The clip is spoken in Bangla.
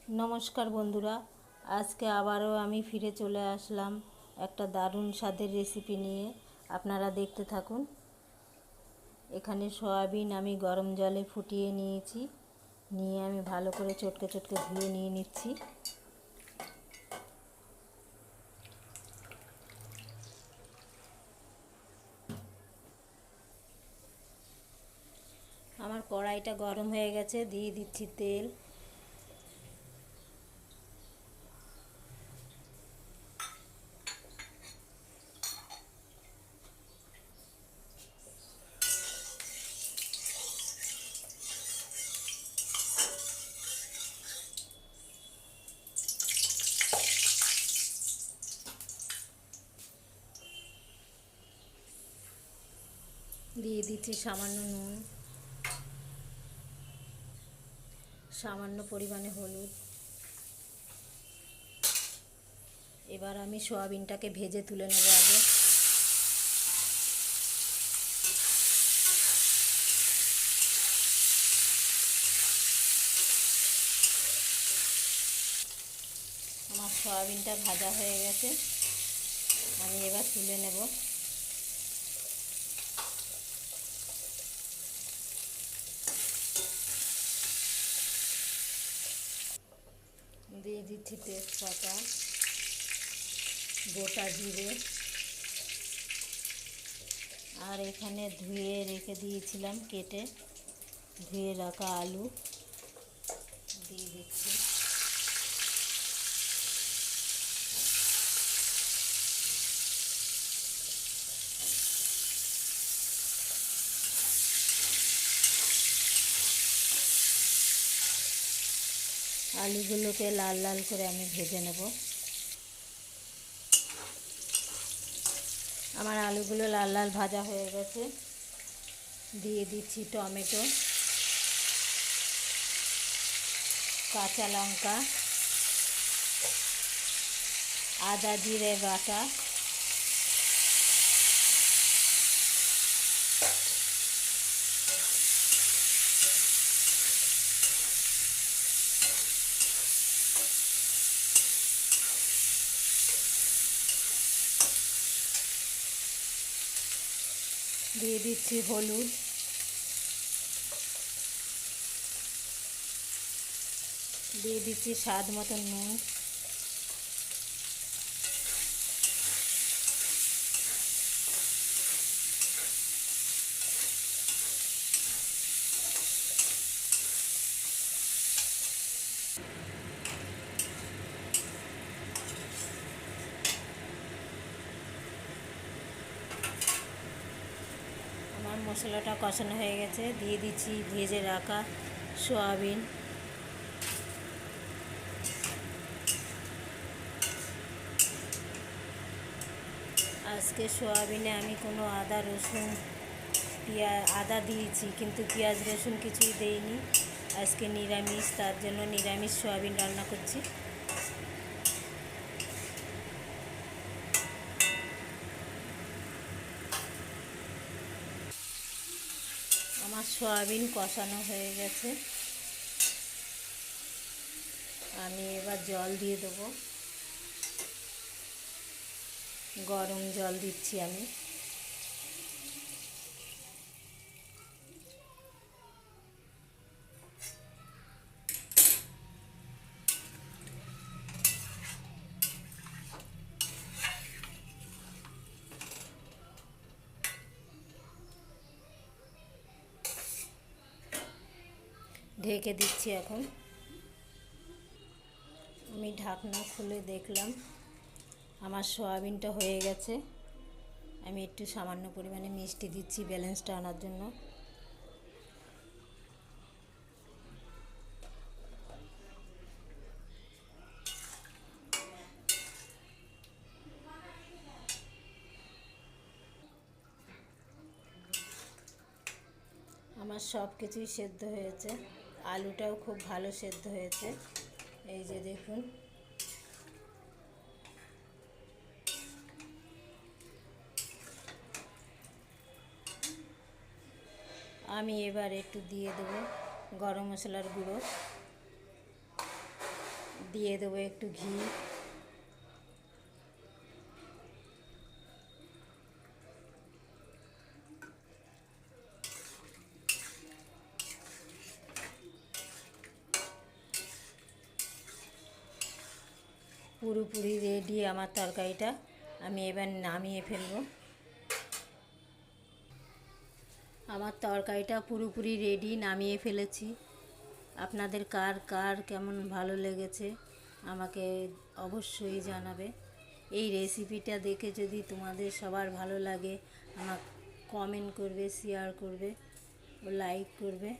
নমস্কার বন্ধুরা, আজকে আবারও আমি ফিরে চলে আসলাম একটা দারুণ স্বাদের রেসিপি নিয়ে। আপনারা দেখতে থাকুন। এখানে সয়াবিন আমি গরম জলে ফুটিয়ে নিয়েছি, নিয়ে আমি ভালো করে চটকে চটকে ধুয়ে নিয়ে নিচ্ছি। আমার কড়াইটা গরম হয়ে গেছে, দিয়ে দিচ্ছি তেল। দিয়ে দিচ্ছি সামান্য নুন, সামান্য পরিমাণে হলুদ। এবার আমি সয়াবিনটাকে ভেজে তুলে নেব আগে। আমার সয়াবিনটা ভাজা হয়ে গেছে, আমি এবার তুলে নেব। দিয়ে দিচ্ছি তেজপাতা, গোটা জিরে, আর এখানে ধুয়ে রেখে দিয়েছিলাম কেটে ধুয়ে রাখা আলু দিয়ে দিচ্ছি। আলুগুলোকে লাল লাল করে আমি ভেজে নেব। আমার আলুগুলো লাল লাল ভাজা হয়ে গেছে, দিয়ে দিচ্ছি টমেটো, কাঁচা লঙ্কা, আদা জিরে বাটা, দিয়ে দিচ্ছি হলুদ, দিয়ে দিচ্ছি স্বাদ মতন নুন। আমার মশলাটা কষানো হয়ে গেছে, দিয়ে দিচ্ছি ভেজে রাখা সয়াবিন। আজকে সয়াবিনে আমি কোনো আদা রসুন আদা দিয়েছি, কিন্তু পেঁয়াজ রসুন কিছুই দেইনি। আজকে নিরামিষ, তার জন্য নিরামিষ সয়াবিন রান্না করছি। আমার সয়াবিন কষানো হয়ে গেছে, আমি এবার জল দিয়ে দেবো। গরম জল দিচ্ছি আমি। ঢেকে দিচ্ছি এখন। আমি ঢাকনা খুলে দেখলাম আমার সয়াবিনটা হয়ে গেছে। আমি একটু সামান্য পরিমাণে মিষ্টি দিচ্ছি ব্যালেন্সটা আনার জন্য। আমার সব কিছুই সেদ্ধ হয়েছে, আলুটাও খুব ভালো সেদ্ধ হয়েছে। এই যে দেখুন, আমি এবার একটু দিয়ে দেবো গরম মশলার গুঁড়ো। দিয়ে দেবো একটু ঘি। পুরোপুরি রেডি আমার তরকারিটা, আমি এবার নামিয়ে ফেলবো। আমার তরকারিটা পুরোপুরি রেডি, নামিয়ে ফেলেছি। আপনাদের কার কার কেমন ভালো লেগেছে আমাকে অবশ্যই জানাবে। এই রেসিপিটা দেখে যদি তোমাদের সবার ভালো লাগে, আমাকে কমেন্ট করবে, শেয়ার করবে ও লাইক করবে।